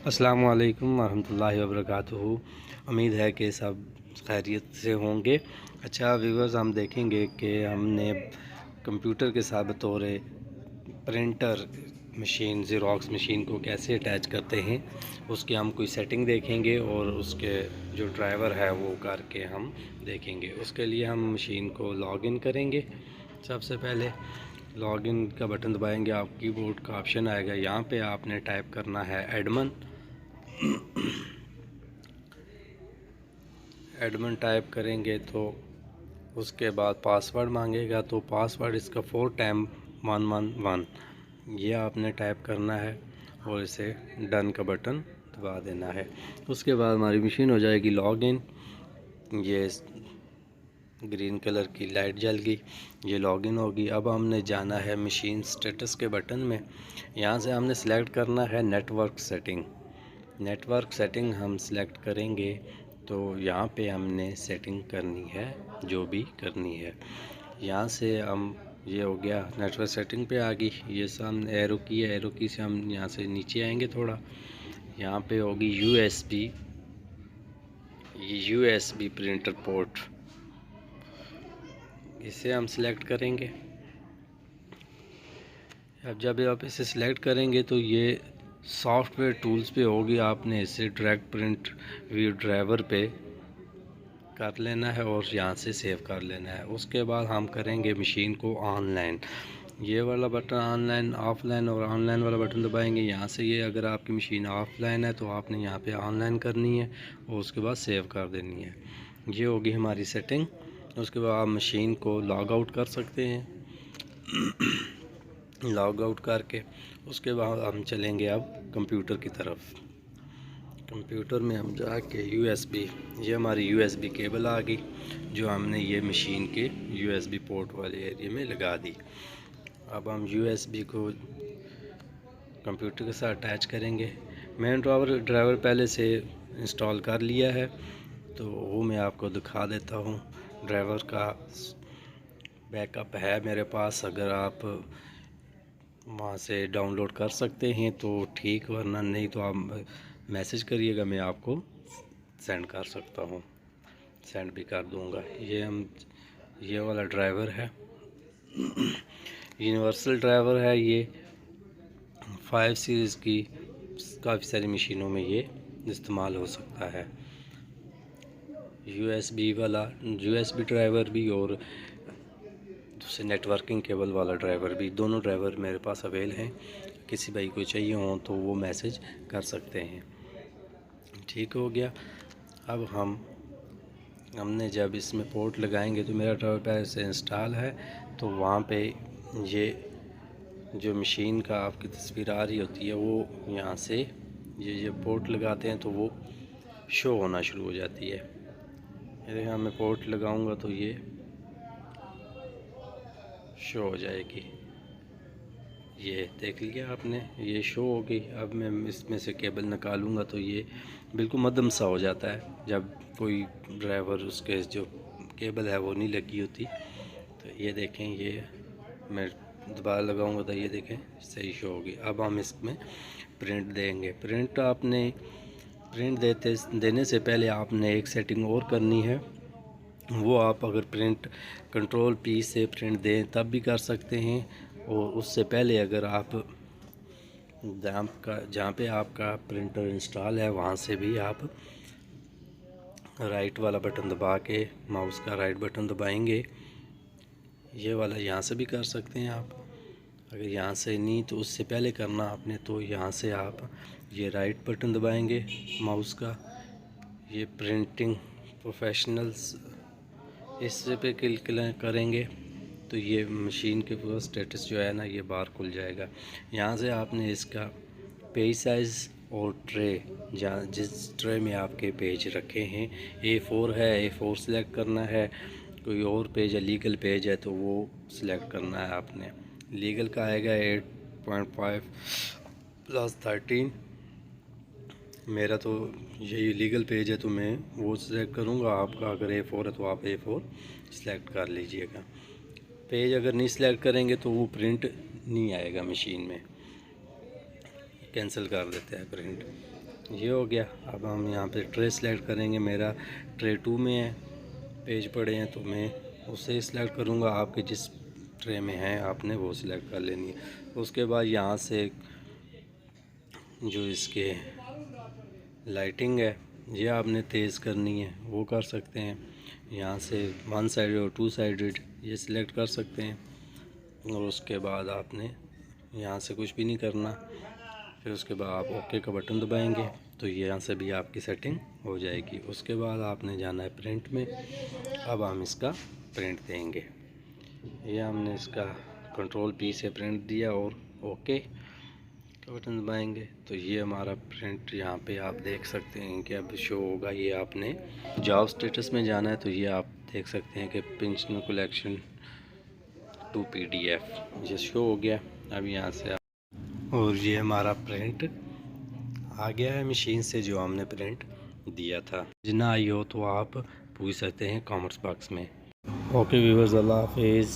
अस्सलामु अलैकुम वरहमतुल्लाहि वबरकातुहू। उम्मीद है कि सब खैरियत से होंगे। अच्छा व्यूअर्स, हम देखेंगे कि हमने कंप्यूटर के साथ बतौर प्रिंटर मशीन ज़ेरॉक्स मशीन को कैसे अटैच करते हैं। उसकी हम कोई सेटिंग देखेंगे और उसके जो ड्राइवर है वो करके हम देखेंगे। उसके लिए हम मशीन को लॉगिन करेंगे। सबसे पहले लॉगिन का बटन दबाएंगे, आप कीबोर्ड का ऑप्शन आएगा, यहाँ पे आपने टाइप करना है एडमिन। एडमिन टाइप करेंगे तो उसके बाद पासवर्ड मांगेगा, तो पासवर्ड इसका 4x111 ये आपने टाइप करना है और इसे डन का बटन दबा देना है। उसके बाद हमारी मशीन हो जाएगी लॉगिन। ये ग्रीन कलर की लाइट जल गई, ये लॉगिन होगी। अब हमने जाना है मशीन स्टेटस के बटन में। यहाँ से हमने सेलेक्ट करना है नेटवर्क सेटिंग। नेटवर्क सेटिंग हम सेलेक्ट करेंगे तो यहाँ पे हमने सेटिंग करनी है जो भी करनी है। यहाँ से हम ये हो गया नेटवर्क सेटिंग पे आ गई। ये सामने एरो की है, एरो की से हम यहाँ से नीचे आएंगे थोड़ा। यहाँ पे होगी यूएसबी प्रिंटर पोर्ट, इसे हम सिलेक्ट करेंगे। अब जब आप इसे सिलेक्ट करेंगे तो ये सॉफ्टवेयर टूल्स पे होगी, आपने इसे डायरेक्ट प्रिंट व्यू ड्राइवर पे कर लेना है और यहाँ से सेव कर लेना है। उसके बाद हम करेंगे मशीन को ऑनलाइन। ये वाला बटन ऑनलाइन, ऑफलाइन और ऑनलाइन वाला बटन दबाएंगे। यहाँ से ये अगर आपकी मशीन ऑफलाइन है तो आपने यहाँ पे ऑनलाइन करनी है और उसके बाद सेव कर देनी है। ये होगी हमारी सेटिंग। उसके बाद आप मशीन को लॉग आउट कर सकते हैं। लॉग आउट करके उसके बाद हम चलेंगे अब कंप्यूटर की तरफ। कंप्यूटर में हम जाके यूएसबी, ये हमारी यूएसबी केबल आ गई जो हमने ये मशीन के यूएसबी पोर्ट वाले एरिया में लगा दी। अब हम यूएसबी को कंप्यूटर के साथ अटैच करेंगे। मैंने ड्राइवर पहले से इंस्टॉल कर लिया है तो वो मैं आपको दिखा देता हूँ। ड्राइवर का बैकअप है मेरे पास, अगर आप वहाँ से डाउनलोड कर सकते हैं तो ठीक, वरना नहीं तो आप मैसेज करिएगा, मैं आपको सेंड कर सकता हूँ, सेंड भी कर दूँगा। ये वाला ड्राइवर है, यूनिवर्सल ड्राइवर है। ये 5 सीरीज़ की काफ़ी सारी मशीनों में ये इस्तेमाल हो सकता है। यूएसबी ड्राइवर भी और दूसरे नेटवर्किंग केबल वाला ड्राइवर भी, दोनों ड्राइवर मेरे पास अवेल हैं। किसी भाई को चाहिए हो तो वो मैसेज कर सकते हैं। ठीक हो गया। अब हमने जब इसमें पोर्ट लगाएंगे तो मेरा ड्राइवर पहले से इंस्टॉल है, तो वहाँ पे ये जो मशीन का आपकी तस्वीर आ रही होती है वो यहाँ से ये पोर्ट लगाते हैं तो वो शो होना शुरू हो जाती है। यहाँ मैं पोर्ट लगाऊंगा तो ये शो हो जाएगी। ये देख लिया आपने, ये शो हो गई। अब मैं इसमें से केबल निकालूंगा तो ये बिल्कुल मध्यम सा हो जाता है। जब कोई ड्राइवर उसके जो केबल है वो नहीं लगी होती तो ये देखें, ये मैं दोबारा लगाऊंगा तो ये देखें सही शो होगी। अब हम इसमें प्रिंट देंगे। प्रिंट देने से पहले आपने एक सेटिंग और करनी है। वो आप अगर प्रिंट कंट्रोल P से प्रिंट दें तब भी कर सकते हैं, और उससे पहले अगर आप जहाँ पे आपका प्रिंटर इंस्टॉल है वहाँ से भी आप राइट वाला बटन दबा के, माउस का राइट बटन दबाएंगे, ये वाला यहाँ से भी कर सकते हैं आप। अगर यहाँ से नहीं तो उससे पहले करना आपने, तो यहाँ से आप ये राइट बटन दबाएंगे माउस का, ये प्रिंटिंग प्रोफेशनल्स इस पे क्लिक करेंगे तो ये मशीन के पूरा स्टेटस जो है ना ये बार खुल जाएगा। यहाँ से आपने इसका पेज साइज़ और ट्रे, जहाँ जिस ट्रे में आपके पेज रखे हैं, A4 है A4 सेलेक्ट करना है। कोई और पेज है, लीगल पेज है तो वो सिलेक्ट करना है आपने। लीगल का आएगा 8.5+13। मेरा तो यही लीगल पेज है तो मैं वो सिलेक्ट करूँगा। आपका अगर A4 है तो आप A4 सिलेक्ट कर लीजिएगा। पेज अगर नहीं सिलेक्ट करेंगे तो वो प्रिंट नहीं आएगा मशीन में, कैंसिल कर देते हैं प्रिंट। ये हो गया। अब हम यहाँ पे ट्रे सेलेक्ट करेंगे। मेरा ट्रे 2 में है, पेज पड़े हैं तो मैं उसे सिलेक्ट करूँगा। आपके जिस ट्रे में है आपने वो सिलेक्ट कर लेनी है। उसके बाद यहाँ से जो इसके लाइटिंग है ये आपने तेज़ करनी है, वो कर सकते हैं। यहाँ से 1 साइडेड और 2 साइडेड ये सिलेक्ट कर सकते हैं। और उसके बाद आपने यहाँ से कुछ भी नहीं करना। फिर उसके बाद आप ओके का बटन दबाएंगे तो यहाँ से भी आपकी सेटिंग हो जाएगी। उसके बाद आपने जाना है प्रिंट में। अब हम इसका प्रिंट देंगे। ये हमने इसका कंट्रोल P से प्रिंट दिया और ओके का बटन दबाएंगे तो ये हमारा प्रिंट यहाँ पे आप देख सकते हैं कि अब शो होगा। ये आपने जॉब स्टेटस में जाना है तो ये आप देख सकते हैं कि पेंशन कलेक्शन टू PDF ये शो हो गया। अब यहाँ से और ये हमारा प्रिंट आ गया है मशीन से जो हमने प्रिंट दिया था। जितना आई हो तो आप पूछ सकते हैं कमेंट्स बॉक्स में। ओके व्यूअर्स, अल्लाह हाफिज़।